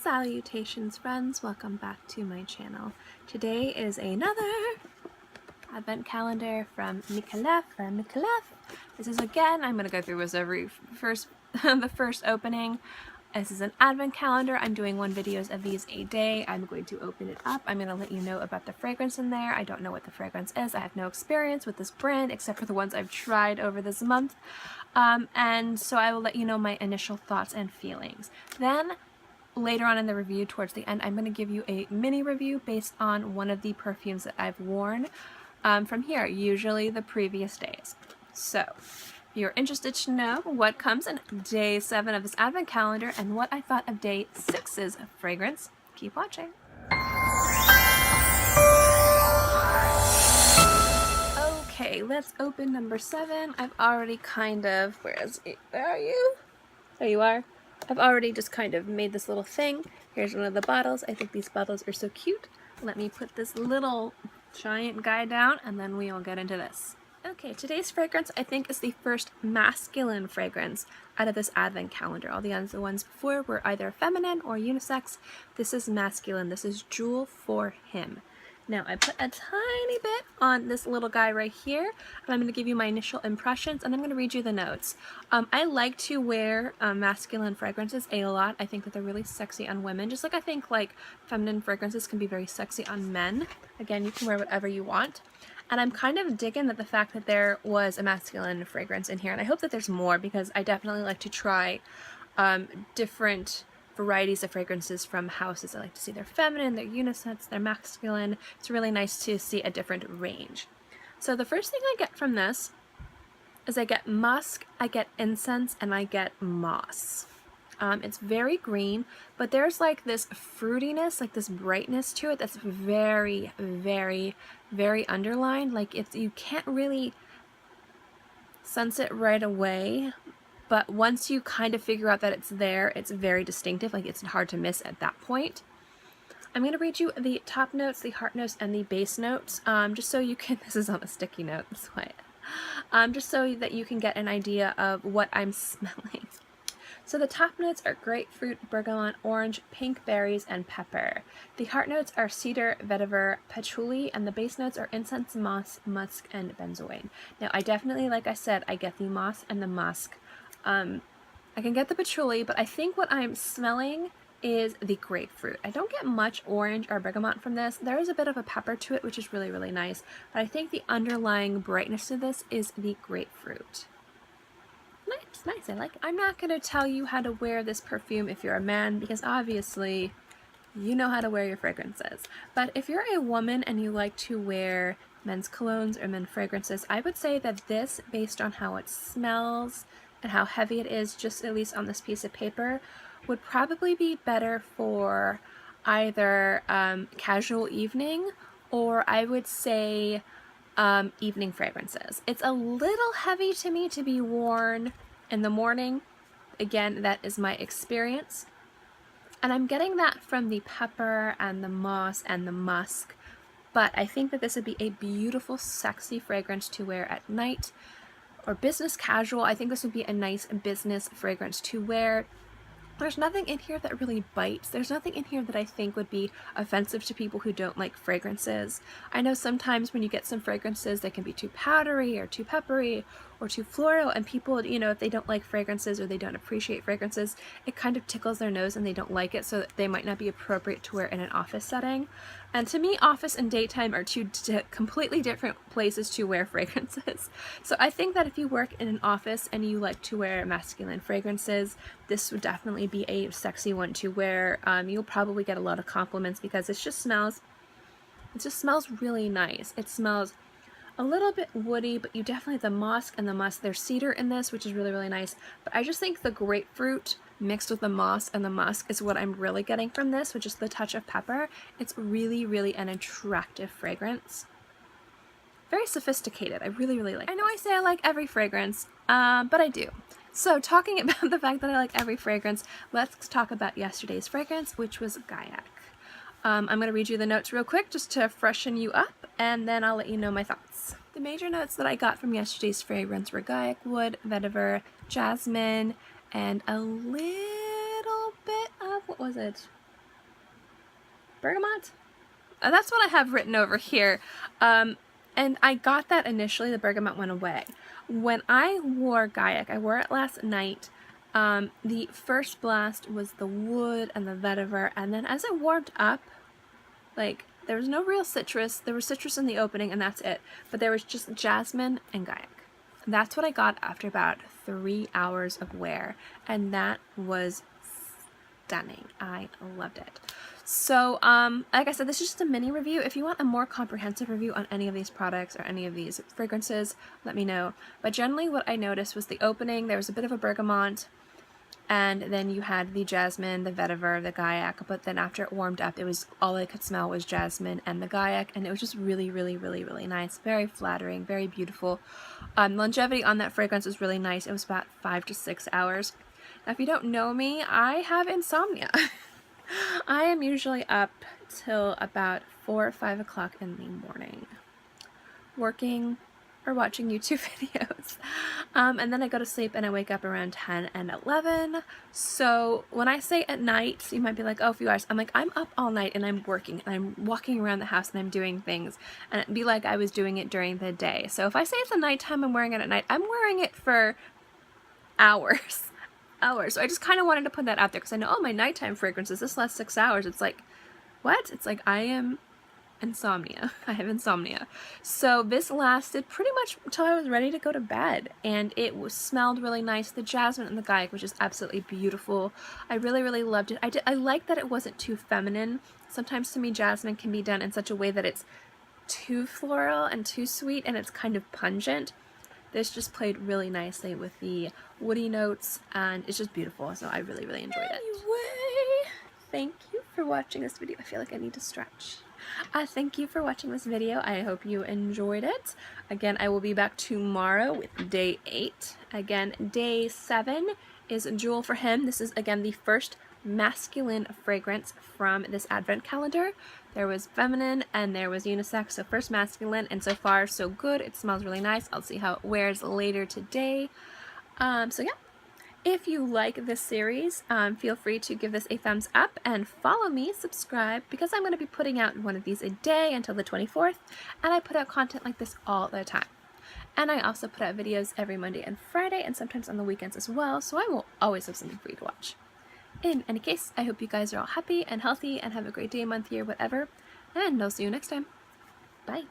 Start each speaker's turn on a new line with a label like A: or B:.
A: Salutations friends, welcome back to my channel. Today is another advent calendar from Micallef. This is again, I'm going to go through this every the first opening. This is an advent calendar. I'm doing 1 video of these a day. I'm going to open it up. I'm going to let you know about the fragrance in there. I don't know what the fragrance is. I have no experience with this brand except for the ones I've tried over this month. And so I will let you know my initial thoughts and feelings. Then later on in the review, towards the end, I'm going to give you a mini review based on one of the perfumes that I've worn from here, usually the previous days. So, if you're interested to know what comes in day 7 of this advent calendar and what I thought of day 6's fragrance, keep watching. Okay, let's open number 7. I've already kind of, where are you? There you are. I've already just kind of made this little thing. Here's one of the bottles. I think these bottles are so cute. Let me put this little giant guy down and then we will get into this. Okay, today's fragrance I think is the first masculine fragrance out of this advent calendar. All the other ones before were either feminine or unisex. This is masculine. This is Jewel for Him. Now I put a tiny bit on this little guy right here, and I'm going to give you my initial impressions, and I'm going to read you the notes. I like to wear masculine fragrances a lot. I think that they're really sexy on women, just like I think like feminine fragrances can be very sexy on men. Again, you can wear whatever you want. And I'm kind of digging that the fact that there was a masculine fragrance in here, and I hope that there's more because I definitely like to try different varieties of fragrances from houses. I like to see they're feminine, they're unisex, they're masculine. It's really nice to see a different range. So the first thing I get from this is I get musk, I get incense, and I get moss. It's very green, but there's like this fruitiness, like this brightness to it that's very, very, very underlined. Like you can't really sense it right away. But once you kind of figure out that it's there, it's very distinctive, like it's hard to miss at that point. I'm going to read you the top notes, the heart notes, and the base notes, just so you can, this is on a sticky note, that's why, just so that you can get an idea of what I'm smelling. So the top notes are grapefruit, bergamot, orange, pink berries, and pepper. The heart notes are cedar, vetiver, patchouli, and the base notes are incense, moss, musk, and benzoin. Now I definitely, like I said, I get the moss and the musk. I can get the patchouli, but I think what I'm smelling is the grapefruit. I don't get much orange or bergamot from this. There is a bit of a pepper to it, which is really, really nice. But I think the underlying brightness to this is the grapefruit. Nice. I like it. I'm not going to tell you how to wear this perfume if you're a man, because obviously you know how to wear your fragrances. But if you're a woman and you like to wear men's colognes or men's fragrances, I would say that this, based on how it smells and how heavy it is, just at least on this piece of paper, would probably be better for either casual evening, or I would say evening fragrances. It's a little heavy to me to be worn in the morning. Again, that is my experience. And I'm getting that from the pepper and the moss and the musk. But I think that this would be a beautiful, sexy fragrance to wear at night or business casual. I think this would be a nice business fragrance to wear. There's nothing in here that really bites. There's nothing in here that I think would be offensive to people who don't like fragrances. I know sometimes when you get some fragrances, they can be too powdery or too peppery or too floral, and people, you know, if they don't like fragrances or they don't appreciate fragrances, it kind of tickles their nose and they don't like it, so they might not be appropriate to wear in an office setting. And to me, office and daytime are two completely different places to wear fragrances. So I think that if you work in an office and you like to wear masculine fragrances, this would definitely be a sexy one to wear. You'll probably get a lot of compliments because it just smells really nice. It smells a little bit woody, but you definitely, the musk and the musk, there's cedar in this, which is really, really nice. But I just think the grapefruit mixed with the moss and the musk is what I'm really getting from this, which is the touch of pepper. It's really, really an attractive fragrance. Very sophisticated. I really, really like it. I know I say I like every fragrance, but I do. So talking about the fact that I like every fragrance, let's talk about yesterday's fragrance, which was Gaiac. I'm going to read you the notes real quick just to freshen you up, and then I'll let you know my thoughts. The major notes that I got from yesterday's fragrance were Gaiac wood, vetiver, jasmine, and a little bit of, what was it? Bergamot? That's what I have written over here. And I got that initially, the Bergamot went away. When I wore Gaiac, I wore it last night, the first blast was the wood and the vetiver, and then as it warmed up, like, there was no real citrus. There was citrus in the opening, and that's it. But there was just jasmine and Gaiac. That's what I got after about 3 hours of wear, and that was stunning. I loved it. So, like I said, this is just a mini review. If you want a more comprehensive review on any of these products or any of these fragrances, let me know. But generally what I noticed was the opening, there was a bit of a bergamot, and then you had the jasmine, the vetiver, the Gaiac, but then after it warmed up, it was all I could smell was jasmine and the Gaiac, and it was just really, really, really, really nice. Very flattering, very beautiful. Longevity on that fragrance was really nice. It was about 5 to 6 hours. Now, if you don't know me, I have insomnia. I am usually up till about 4 or 5 o'clock in the morning, working or watching YouTube videos. And then I go to sleep and I wake up around 10 and 11. So when I say at night, you might be like, oh, a few hours. I'm like, I'm up all night and I'm working and I'm walking around the house and I'm doing things. And it'd be like I was doing it during the day. So if I say it's a nighttime, I'm wearing it at night, I'm wearing it for hours. So I just kind of wanted to put that out there because I know, oh, my nighttime fragrances, this lasts 6 hours. It's like, what? It's like I am insomnia. I have insomnia. So this lasted pretty much until I was ready to go to bed, and it smelled really nice. The jasmine and the Gaiac was just absolutely beautiful. I really, really loved it. I like that it wasn't too feminine. Sometimes to me jasmine can be done in such a way that it's too floral and too sweet and it's kind of pungent. This just played really nicely with the woody notes, and it's just beautiful, so I really, really enjoyed it. Anyway, thank you for watching this video. I feel like I need to stretch. Thank you for watching this video. I hope you enjoyed it. Again, I will be back tomorrow with day 8. Again, day 7 is Jewel for Him. This is, again, the first masculine fragrance from this advent calendar. There was feminine and there was unisex, so first masculine, and so far so good. It smells really nice. I'll see how it wears later today. So yeah, if you like this series, feel free to give this a thumbs up and follow me, subscribe, because I'm going to be putting out one of these a day until the 24th, and I put out content like this all the time. And I also put out videos every Monday and Friday, and sometimes on the weekends as well, so I will always have something for you to watch. In any case, I hope you guys are all happy and healthy and have a great day, month, year, whatever, and I'll see you next time. Bye!